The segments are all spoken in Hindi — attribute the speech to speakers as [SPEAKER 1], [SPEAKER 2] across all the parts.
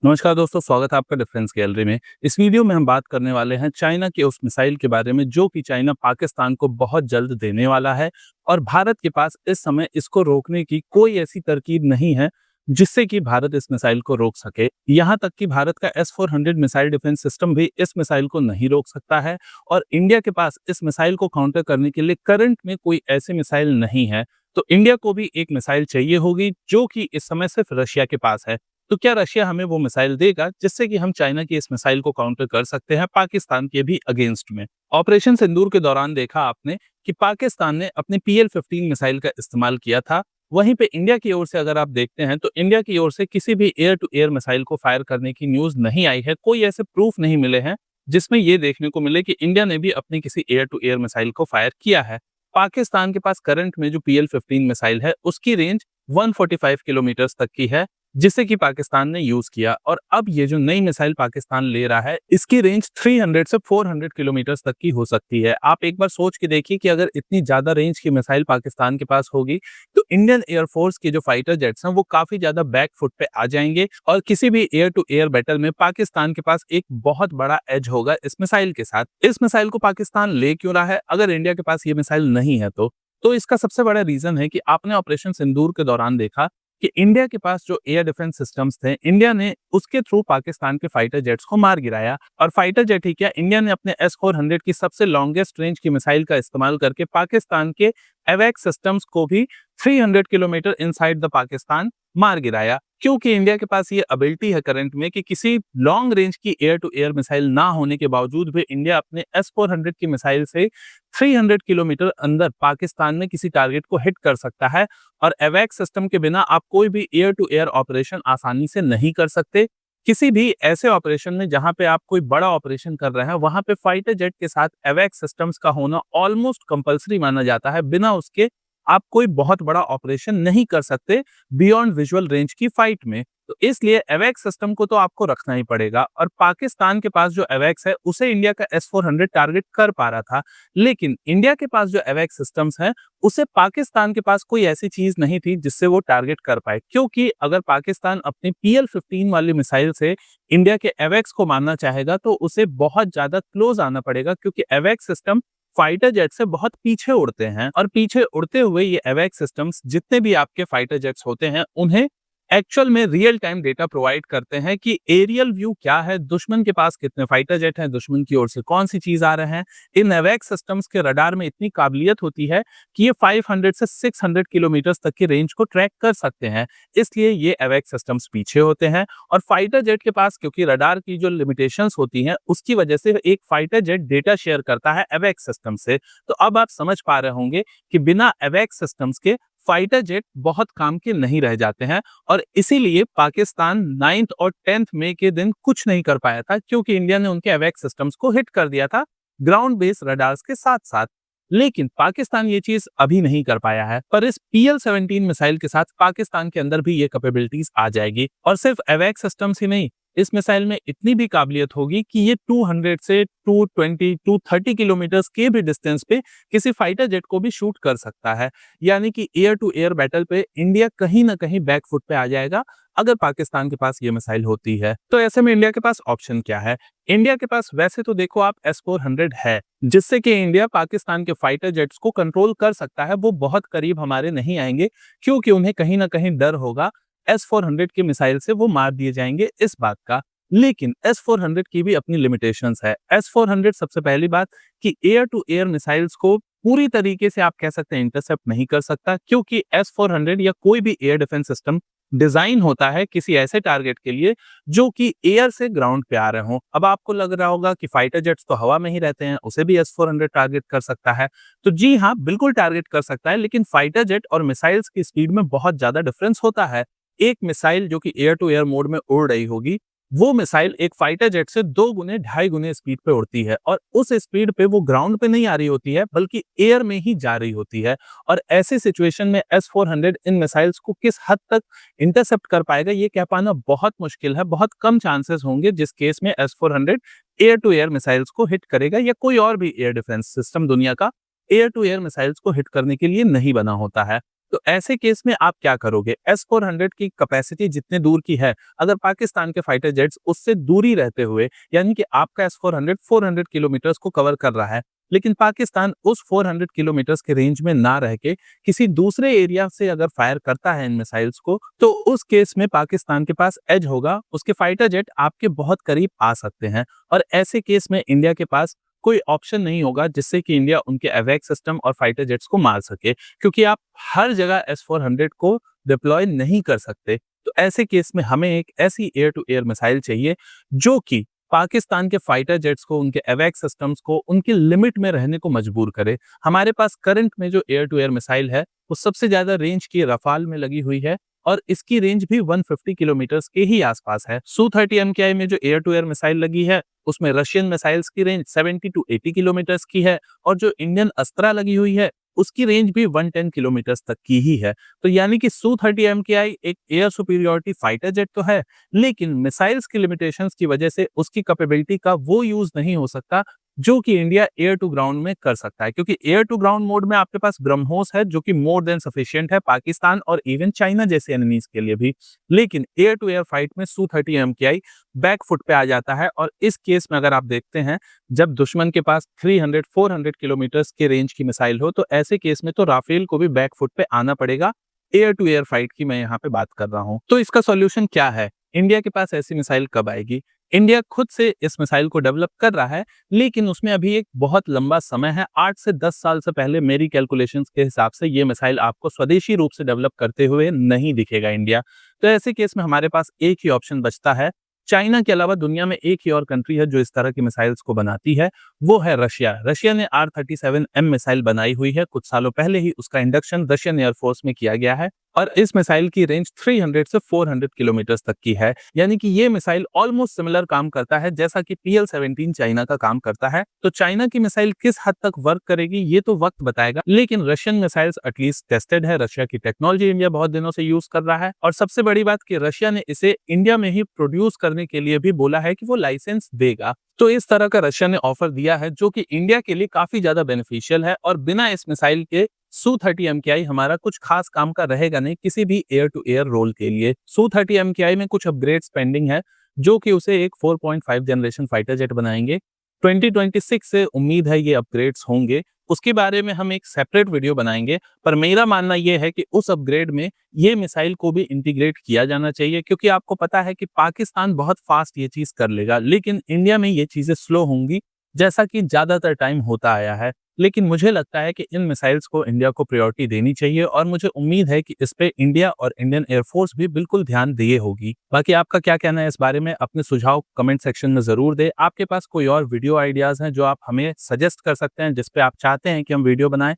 [SPEAKER 1] नमस्कार दोस्तों, स्वागत है आपका डिफेंस गैलरी में। इस वीडियो में हम बात करने वाले हैं चाइना के उस मिसाइल के बारे में जो कि चाइना पाकिस्तान को बहुत जल्द देने वाला है और भारत के पास इस समय इसको रोकने की कोई ऐसी तरकीब नहीं है जिससे कि भारत इस मिसाइल को रोक सके। यहाँ तक कि भारत का S-400 मिसाइल डिफेंस सिस्टम भी इस मिसाइल को नहीं रोक सकता है और इंडिया के पास इस मिसाइल को काउंटर करने के लिए करंट में कोई ऐसी मिसाइल नहीं है। तो इंडिया को भी एक मिसाइल चाहिए होगी जो कि इस समय सिर्फ रशिया के पास है। तो क्या रशिया हमें वो मिसाइल देगा जिससे कि हम चाइना की इस मिसाइल को काउंटर कर सकते हैं पाकिस्तान के भी अगेंस्ट में। ऑपरेशन सिंदूर के दौरान देखा आपने कि पाकिस्तान ने अपने PL-15 मिसाइल का इस्तेमाल किया था। वहीं पे इंडिया की ओर से अगर आप देखते हैं तो इंडिया की ओर से किसी भी एयर टू एयर मिसाइल को फायर करने की न्यूज नहीं आई है। कोई ऐसे प्रूफ नहीं मिले हैं जिसमें ये देखने को मिले कि इंडिया ने भी अपनी किसी एयर टू एयर मिसाइल को फायर किया है। पाकिस्तान के पास करंट में जो PL-15 मिसाइल है उसकी रेंज 145 किलोमीटर तक की है जिसे कि पाकिस्तान ने यूज किया और अब ये जो नई मिसाइल पाकिस्तान ले रहा है इसकी रेंज 300 से 400 किलोमीटर तक की हो सकती है। आप एक बार सोच के देखिए कि अगर इतनी ज्यादा रेंज की मिसाइल पाकिस्तान के पास होगी तो इंडियन एयरफोर्स के जो फाइटर जेट्स हैं वो काफी ज्यादा बैक फुट पे आ जाएंगे और किसी भी एयर टू एयर बैटल में पाकिस्तान के पास एक बहुत बड़ा एज होगा इस मिसाइल के साथ। इस मिसाइल को पाकिस्तान ले क्यों रहा है अगर इंडिया के पास ये मिसाइल नहीं है तो इसका सबसे बड़ा रीजन है कि आपने ऑपरेशन सिंदूर के दौरान देखा कि इंडिया के पास जो एयर डिफेंस सिस्टम्स थे इंडिया ने उसके थ्रू पाकिस्तान के फाइटर जेट्स को मार गिराया और फाइटर जेट ही क्या इंडिया ने अपने S-400 की सबसे लॉन्गेस्ट रेंज की मिसाइल का इस्तेमाल करके पाकिस्तान के एवैक्स सिस्टम्स को भी 300 किलोमीटर इनसाइड द पाकिस्तान मार गिराया। क्योंकि इंडिया के पास ये एबिलिटी है करंट में कि किसी लॉन्ग रेंज की एयर टू एयर मिसाइल ना होने के बावजूद भी इंडिया अपने S-400 की मिसाइल से 300 किलोमीटर अंदर पाकिस्तान में किसी टारगेट को हिट कर सकता है और एवैक्स सिस्टम के बिना आप कोई भी एयर टू एयर ऑपरेशन आसानी से नहीं कर सकते। किसी भी ऐसे ऑपरेशन में जहां पे आप कोई बड़ा ऑपरेशन कर रहे हैं वहां पे फाइटर जेट के साथ एवैक्स सिस्टम्स का होना ऑलमोस्ट कंपलसरी माना जाता है। बिना उसके आप कोई बहुत बड़ा ऑपरेशन नहीं कर सकते बियॉन्ड विजुअल रेंज की फाइट में। तो इसलिए एवैक्स सिस्टम को तो आपको रखना ही पड़ेगा और पाकिस्तान के पास जो एवैक्स है उसे इंडिया का S-400 टारगेट कर पा रहा था। लेकिन इंडिया के पास जो एवैक्स सिस्टम्स हैं उसे पाकिस्तान के पास कोई ऐसी चीज नहीं थी जिससे वो टारगेट कर पाए। क्योंकि अगर पाकिस्तान अपनी PL-15 वाली मिसाइल से इंडिया के एवैक्स को मारना चाहेगा तो उसे बहुत ज्यादा क्लोज आना पड़ेगा क्योंकि एवैक्स सिस्टम फाइटर जेट से बहुत पीछे उड़ते हैं और पीछे उड़ते हुए ये एवैक्स सिस्टम्स जितने भी आपके फाइटर जेट्स होते हैं उन्हें एक्चुअल में रियल टाइम डेटा प्रोवाइड करते हैं कि एरियल व्यू क्या है, दुश्मन के पास कितने फाइटर जेट हैं, दुश्मन की ओर से कौन सी चीज आ रहे हैं। इन एवैक्स सिस्टम्स के रडार में इतनी काबिलियत होती है कि ये 500 से 600 किलोमीटर तक की रेंज को ट्रैक कर सकते हैं। इसलिए ये एवैक्स सिस्टम्स पीछे होते हैं और फाइटर जेट के पास क्योंकि रडार की जो लिमिटेशंस होती हैं उसकी वजह से एक फाइटर जेट डेटा शेयर करता है एवैक्स सिस्टम से। तो अब आप समझ पा रहे होंगे कि बिना एवैक्स सिस्टम्स के फाइटर जेट बहुत काम के नहीं रह जाते हैं और इसीलिए पाकिस्तान 9th और 10th मई के दिन कुछ नहीं कर पाया था क्योंकि इंडिया ने उनके एवैक्स सिस्टम्स को हिट कर दिया था ग्राउंड बेस्ड रडार्स के साथ साथ। लेकिन पाकिस्तान ये चीज अभी नहीं कर पाया है पर इस PL-17 मिसाइल के साथ पाकिस्तान के अंदर भी ये कैपेबिलिटीज आ जाएगी और सिर्फ एवैक्स सिस्टम्स ही नहीं, इस मिसाइल में इतनी भी काबिलियत होगी कि ये 200 से 220 230 किलोमीटर के भी डिस्टेंस पे किसी फाइटर जेट को भी शूट कर सकता है। यानी कि एयर टू एयर बैटल पे इंडिया कहीं ना कहीं बैक फुट पे आ जाएगा अगर पाकिस्तान के पास ये मिसाइल होती है। तो ऐसे में इंडिया के पास ऑप्शन क्या है? इंडिया के पास वैसे तो देखो आप S-400 है जिससे कि इंडिया पाकिस्तान के फाइटर जेट्स को कंट्रोल कर सकता है। वो बहुत करीब हमारे नहीं आएंगे क्योंकि उन्हें कहीं ना कहीं डर होगा S-400 की मिसाइल से वो मार दिए जाएंगे इस बात का। लेकिन S-400 की भी अपनी लिमिटेशंस है। S-400 सबसे पहली बात कि एयर टू एयर मिसाइल्स को पूरी तरीके से आप कह सकते हैं इंटरसेप्ट नहीं कर सकता क्योंकि S-400 या कोई भी एयर डिफेंस सिस्टम डिजाइन होता है किसी ऐसे टारगेट के लिए जो कि एयर से ग्राउंड पे आ रहे हो। अब आपको लग रहा होगा कि फाइटर जेट्स तो हवा में ही रहते हैं, उसे भी S-400 टारगेट कर सकता है। तो जी हाँ, बिल्कुल टारगेट कर सकता है, लेकिन फाइटर जेट और मिसाइल्स की स्पीड में बहुत ज्यादा डिफरेंस होता है। एक मिसाइल जो कि एयर टू एयर मोड में उड़ रही होगी वो मिसाइल एक फाइटर जेट से 2 गुने 2.5 गुने स्पीड पे उड़ती है और उस स्पीड पे वो ग्राउंड पे नहीं आ रही होती है बल्कि एयर में ही जा रही होती है। और ऐसे सिचुएशन में S-400 इन मिसाइल्स को किस हद तक इंटरसेप्ट कर पाएगा ये कह पाना बहुत मुश्किल है। बहुत कम चांसेस होंगे जिस केस में S-400 air to air missiles को हिट करेगा या कोई और भी एयर डिफेंस सिस्टम दुनिया का एयर टू एयर मिसाइल्स को हिट करने के लिए नहीं बना होता है। तो ऐसे केस में आप क्या करोगे? S-400 की कैपेसिटी जितने दूर की है, अगर पाकिस्तान के फाइटर जेट्स उससे दूरी रहते हुए, यानी कि आपका S-400 400 किलोमीटर्स को कवर कर रहा है, लेकिन पाकिस्तान उस 400 किलोमीटर्स के रेंज में ना रह के किसी दूसरे एरिया से अगर फायर करता है इन मिसाइल्स को, तो उस केस में पाकिस्तान के पास एज होगा, उसके फाइटर जेट आपके बहुत करीब आ सकते हैं और ऐसे केस में इंडिया के पास कोई ऑप्शन नहीं होगा जिससे कि इंडिया उनके एवैक सिस्टम और फाइटर जेट्स को मार सके, क्योंकि आप हर जगह S-400 को डिप्लॉय नहीं कर सकते। तो ऐसे केस में हमें एक ऐसी एयर टू एयर मिसाइल चाहिए जो कि पाकिस्तान के फाइटर जेट्स को, उनके एवैक सिस्टम्स को उनकी लिमिट में रहने को मजबूर करे। हमारे पास करंट में जो एयर टू एयर मिसाइल है, वो सबसे ज्यादा रेंज की रफाल में लगी हुई है और इसकी रेंज भी 150 किलोमीटर्स के ही आसपास है। Su-30 MKI में जो एयर टू एयर मिसाइल लगी है, उसमें रशियन मिसाइल्स की रेंज 70 टू 80 किलोमीटर्स की है और जो इंडियन अस्त्रा लगी हुई है, उसकी रेंज भी 110 किलोमीटर्स तक की ही है। तो यानी कि Su-30 MKI एक एयर सुपीरियॉरिटी फाइटर जेट तो है, लेकिन मिसाइल्स की लिमिटेशंस की वजह से उसकी कैपेबिलिटी का वो यूज नहीं हो सकता जो कि इंडिया एयर टू ग्राउंड में कर सकता है, क्योंकि एयर टू ग्राउंड मोड में आपके पास ब्रह्मोस है जो कि मोर देन सफिशिएंट है पाकिस्तान और इवन चाइना जैसे एनिमीज के लिए भी। लेकिन एयर टू एयर फाइट में Su-30 MKI बैक फुट पे आ जाता है और इस केस में अगर आप देखते हैं, जब दुश्मन के पास 300-400 किलोमीटर्स के रेंज की मिसाइल हो, तो ऐसे केस में तो राफेल को भी बैक फुट पे आना पड़ेगा। एयर टू एयर फाइट की मैं यहाँ पे बात कर रहा हूँ। तो इसका सॉल्यूशन क्या है? इंडिया के पास ऐसी मिसाइल कब आएगी? इंडिया खुद से इस मिसाइल को डेवलप कर रहा है, लेकिन उसमें अभी एक बहुत लंबा समय है। 8 से 10 साल से पहले मेरी कैलकुलेशंस के हिसाब से ये मिसाइल आपको स्वदेशी रूप से डेवलप करते हुए नहीं दिखेगा इंडिया। तो ऐसे केस में हमारे पास एक ही ऑप्शन बचता है। चाइना के अलावा दुनिया में एक ही और कंट्री है जो इस तरह की मिसाइल्स को बनाती है, वो है रशिया। रशिया ने R-37M मिसाइल बनाई हुई है। कुछ सालों पहले ही उसका इंडक्शन रशियन एयरफोर्स में किया गया है और इस मिसाइल की रेंज 300 से 400 किलोमीटर्स तक की है। यानी कि ये मिसाइल ऑलमोस्ट सिमिलर काम करता है जैसा कि PL-17 चाइना का काम करता है। तो चाइना की मिसाइल किस हद तक वर्क करेगी ये तो वक्त बताएगा, लेकिन रशियन मिसाइल्स एटलीस्ट टेस्टेड है। रशिया की टेक्नोलॉजी इंडिया बहुत दिनों से यूज कर रहा है और सबसे बड़ी बात कि रशिया ने इसे इंडिया में ही प्रोड्यूस करने के लिए भी बोला है कि वो लाइसेंस देगा। तो इस तरह का रशिया ने ऑफर दिया है जो कि इंडिया के लिए काफी ज्यादा बेनिफिशियल है और बिना इस मिसाइल के Su-30 MKI हमारा कुछ खास काम का रहेगा नहीं किसी भी एयर टू एयर रोल के लिए। Su-30 MKI में कुछ अपग्रेड्स पेंडिंग है जो कि उसे एक 4.5 जनरेशन फाइटर जेट बनाएंगे। 2026 से उम्मीद है ये अपग्रेड्स होंगे, उसके बारे में हम एक सेपरेट वीडियो बनाएंगे। पर मेरा मानना यह है कि उस अपग्रेड में ये मिसाइल को भी इंटीग्रेट किया जाना चाहिए, क्योंकि आपको पता है कि पाकिस्तान बहुत फास्ट ये चीज कर लेगा, लेकिन इंडिया में ये चीजें स्लो होंगी जैसा कि ज्यादातर टाइम होता आया है। लेकिन मुझे लगता है कि इन मिसाइल्स को इंडिया को प्रायोरिटी देनी चाहिए और मुझे उम्मीद है कि इस पे इंडिया और इंडियन एयरफोर्स भी बिल्कुल ध्यान दिए होगी। बाकी आपका क्या कहना है इस बारे में? अपने सुझाव कमेंट सेक्शन में जरूर दें। आपके पास कोई और वीडियो आइडियाज हैं जो आप हमें सजेस्ट कर सकते हैं, जिस पे आप चाहते हैं कि हम वीडियो बनाएं,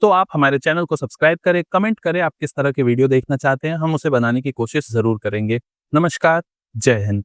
[SPEAKER 1] तो आप हमारे चैनल को सब्सक्राइब करें, कमेंट करें आप किस तरह के वीडियो देखना चाहते हैं, हम उसे बनाने की कोशिश जरूर करेंगे। नमस्कार, जय हिंद।